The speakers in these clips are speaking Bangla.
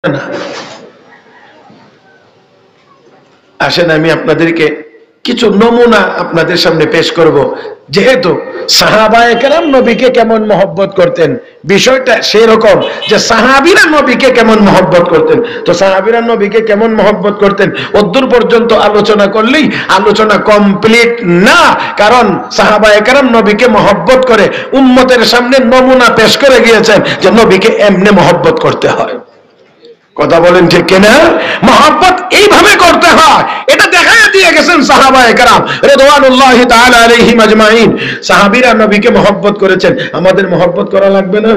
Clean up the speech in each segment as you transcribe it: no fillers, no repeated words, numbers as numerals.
না। আসেন আমি আপনাদেরকে কিছু নমুনা আপনাদের সামনে পেশ করব। যেহেতু সাহাবায়ে কেরাম নবীকে কেমন মহব্বত করতেন, বিষয়টা সেরকম যে সাহাবীরা নবীকে কেমন মহব্বত করতেন। তো সাহাবীরা নবীকে কেমন মহব্বত করতেন অদ্দূর পর্যন্ত আলোচনা করলেই আলোচনা কমপ্লিট না, কারণ সাহাবায়ে কেরাম নবীকে মহব্বত করে উম্মতের সামনে নমুনা পেশ করে গিয়েছেন যে নবীকে এমনি মহব্বত করতে হয়। কথা বলেন ঠিক কিনা? মহব্বত এইভাবে করতে হয়, এটা দেখায় দিয়ে গেছেন সাহাবায়ে কেরাম রিদওয়ানুল্লাহি তাআলা আলাইহিম আজমাইন। সাহাবীরা নবীকে মহব্বত করেছেন, আমাদের মহব্বত করা লাগবে না?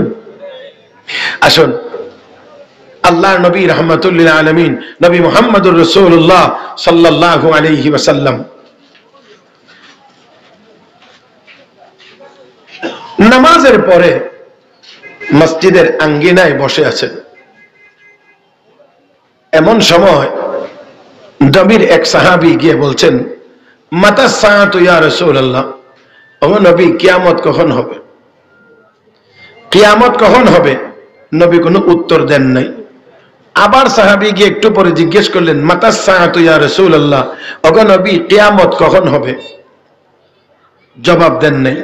আসুন, আল্লাহর নবী রাহমাতুল লিল আলামিন নবী মুহাম্মদুর রাসূলুল্লাহ সাল্লাল্লাহু আলাইহি ওয়াসাল্লাম নামাজের পরে মসজিদের আঙ্গিনায় বসে আছেন। এমন সময় নবীর এক সাহাবী গিয়ে বলছেন, মাতা সাআতু ইয়া রাসূলুল্লাহ, ও নবী কিয়ামত কখন হবে? কিয়ামত কখন হবে? নবী কোনো উত্তর দেন নাই। আবার সাহাবী গিয়ে একটু পরে জিজ্ঞেস করলেন, মাতা সাআতু ইয়া রাসূলুল্লাহ, ও নবী কিয়ামত কখন হবে? জবাব দেন নাই।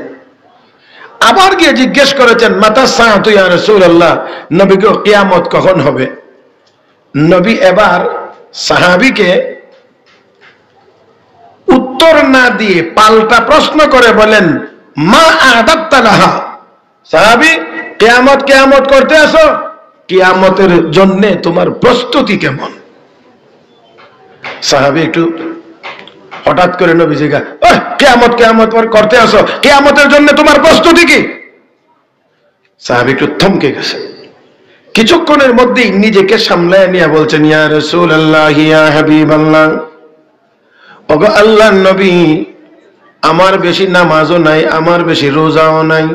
আবার গিয়ে জিজ্ঞেস করেছেন, মাতা সাআতু ইয়া রাসূলুল্লাহ, নবী গো কিয়ামত কখন হবে? নবী এবার সাহাবীকে উত্তর না দিয়ে পাল্টা প্রশ্ন করে বলেন, মা আদাত্তা লাহা, সাহাবী কিয়ামত কিয়ামত করতে আসো, কিয়ামতের জন্য তোমার প্রস্তুতি কেমন? সাহাবী একটু হঠাৎ করে নবী জিজ্ঞাসা, কিয়ামত কিয়ামত করতে আসো, কিয়ামতের জন্য তোমার প্রস্তুতি কি? সাহাবী একটু থমকে গেছে। কিছুক্ষণের মধ্যেই নিজেকে সামলায় নিয়ে বলছেন, ইয়া রাসূলুল্লাহ ইয়া হাবিবাল্লাহ, ওগো আল্লাহর নবী, আমার বেশি নামাজও নাই, আমার বেশি রোজাও নাই,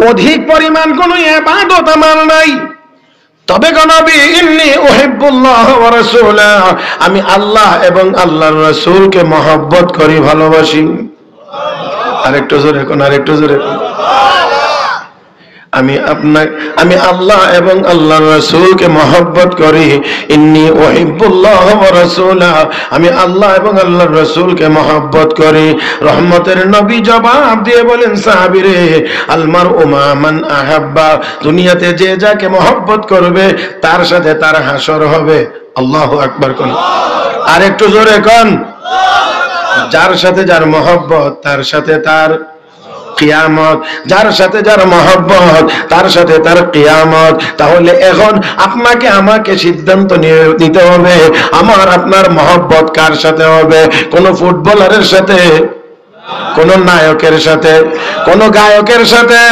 অধিক পরিমাণ কোনো ইবাদত আমার নাই, তবে গো নবী ইন্নী উহিব্বুল্লাহ ওয়া রাসূলাহ, আমি আল্লাহ এবং আল্লাহর রাসূলকে মহব্বত করি, ভালোবাসি। আরেকটু জোরে কোন, আরেকটু জোরে কোন। আমি আল্লাহ এবং আল্লাহর রাসূলকে মহব্বত করি। ইন্নী উহিব্বুল্লাহ ওয়া রাসূলাহ, আমি আল্লাহ এবং আল্লাহর রাসূলকে মহব্বত করি। রহমতের নবী জবাব দিয়ে বলেন, সাহাবীরে, আল মারউ মা মান আহাব্বা, দুনিয়াতে যে যাকে মহব্বত করবে তার সাথে তার হাসর হবে। আল্লাহু আকবার কোন, আরেকটু জোরে কোন। যার সাথে যার মহব্বত তার সাথে তার কিয়ামত, যার সাথে যার মহব্বত তার সাথে তার কিয়ামত। তাহলে এখন আপনাকে আমাকে সিদ্ধান্ত নিতে হবে, আমার আপনার মহব্বত কার সাথে হবে? কোন ফুটবলারের সাথে, কোন নায়কের সাথে, কোন গায়কের সাথে?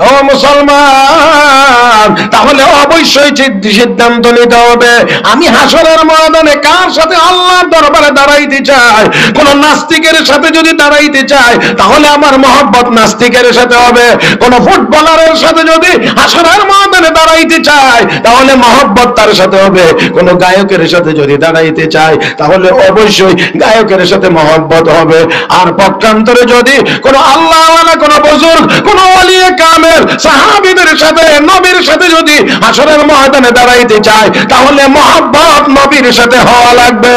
ও মুসলমান, তাহলে অবশ্যই সিদ্ধান্ত নিতে হবে, আমি হাসরের ময়দানে কার সাথে আল্লাহর দরবারে দাঁড়াইতে চাই। কোন নাস্তিকের সাথে যদি দাঁড়াইতে চাই তাহলে আমার মহব্বত নাস্তিকের সাথে হবে। কোন ফুটবলারের সাথে যদি হাসরের ময়দানে দাঁড়াইতে চাই তাহলে মহব্বত তার সাথে হবে। কোন গায়কের সাথে যদি দাঁড়াইতে চাই তাহলে অবশ্যই গায়কের সাথে মহব্বত হবে। আর পক্ষান্তরে যদি কোন আল্লাহওয়ালা, কোন বুজুর্গ, কোন ওলিয়ে কামেল সাহাবীদের সাথে, নবীর সাথে যদি হাসরের ময়দানে দাঁড়াইতে চায় তাহলে মহব্বত নবীর সাথে হওয়া লাগবে।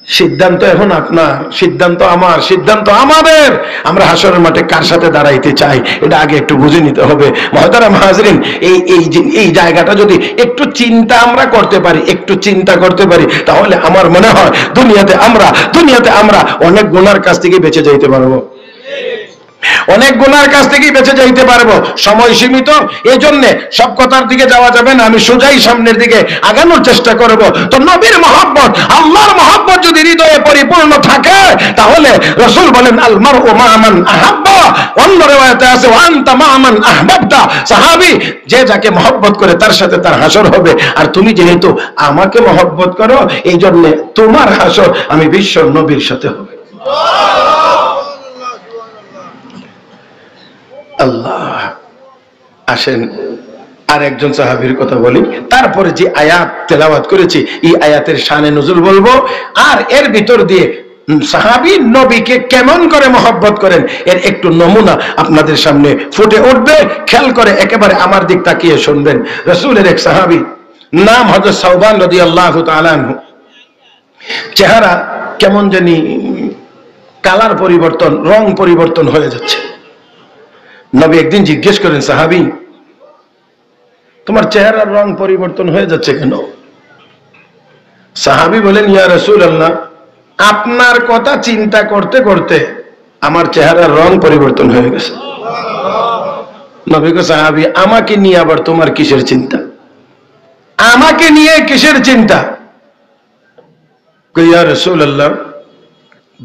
সিদ্ধান্ত এখন আপনার, সিদ্ধান্ত আমার, সিদ্ধান্ত আমাদের। আমরা হাসরের মাঠে কার সাথে দাঁড়াইতে চাই এটা আগে একটু বুঝে নিতে হবে। মুহতারাম হাজরিন, এই জায়গাটা যদি একটু চিন্তা আমরা করতে পারি, একটু চিন্তা করতে পারি, তাহলে আমার মনে হয় দুনিয়াতে আমরা অনেক গুনার কাছ থেকে বেঁচে যাইতে পারবো, অনেক গুনার কাছ থেকে বেঁচে যাইতে পারবো। সময় সীমিত, এই জন্য সব কথার দিকে যাওয়া যাবে না, আমি সোজাই সামনের দিকে আগানোর চেষ্টা করব। তো নবীর মহব্বত, আল্লাহর মহব্বত যদি হৃদয়ে পরিপূর্ণ থাকে তাহলে রাসূল বলেন, আল মারউ মা মান আহাব্বা, অন্য riwayate আছে ওয়া আনতা মা মান আহবাবতা, সাহাবী যে যাকে মহব্বত করে তার সাথে তার হাসর হবে। আর তুমি যেহেতু আমাকে মহব্বত করো, এই জন্য তোমার হাসর আমি বিশ্ব নবীর সাথে হবে। আল্লাহ। আসেন আর একজন সাহাবীর কথা বলি, তারপরে যে আয়াত তেলাওয়াত করেছি এই আয়াতের শানে নুজুল বলবো, আর এর ভিতর দিয়ে সাহাবী নবীকে কেমন করে মহব্বত করেন এর একটু নমুনা আপনাদের সামনে ফুটে উঠবে। খেয়াল করে একেবারে আমার দিক তাকিয়ে শুনবেন। রাসূলের এক সাহাবী নাম হযরত সাওবান রাদিয়াল্লাহু তাআলা আনহু, চেহারা কেমন জানি কালার পরিবর্তন, রং পরিবর্তন হয়ে যাচ্ছে। নবী একদিন জিজ্ঞেস করেন, সাহাবী তোমার চেহারার রং পরিবর্তন হয়ে যাচ্ছে কেন? সাহাবী বলেন, ইয়া রাসূলুল্লাহ, আপনার কথা চিন্তা করতে করতে আমার চেহারার রং পরিবর্তন হয়ে গেছে। নবী কো, সাহাবী আমাকে নিয়ে আবার তোমার কিসের চিন্তা? আমাকে নিয়ে কিসের চিন্তা? ইয়া রাসূলুল্লাহ,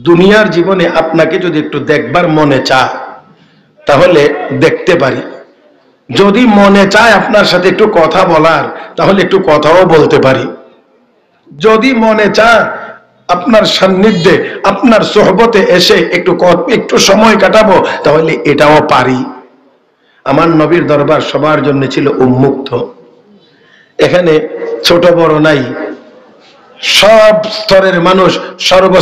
দুনিয়ার জীবনে আপনাকে যদি একটু দেখবার মনে চায় তাহলে দেখতে পারি, যদি মনে চায় আপনার সাথে একটু কথা বলার তাহলে একটু কথাও বলতে পারি, যদি মনে চায় আপনার সান্নিধ্যে আপনার সোহবতে এসে একটু সময় কাটাবো তাহলে এটাও পারি। আমার নবীর দরবার সবার জন্য ছিল উন্মুক্ত, এখানে ছোট বড় নাই, সব স্তরের মানুষ সর্ব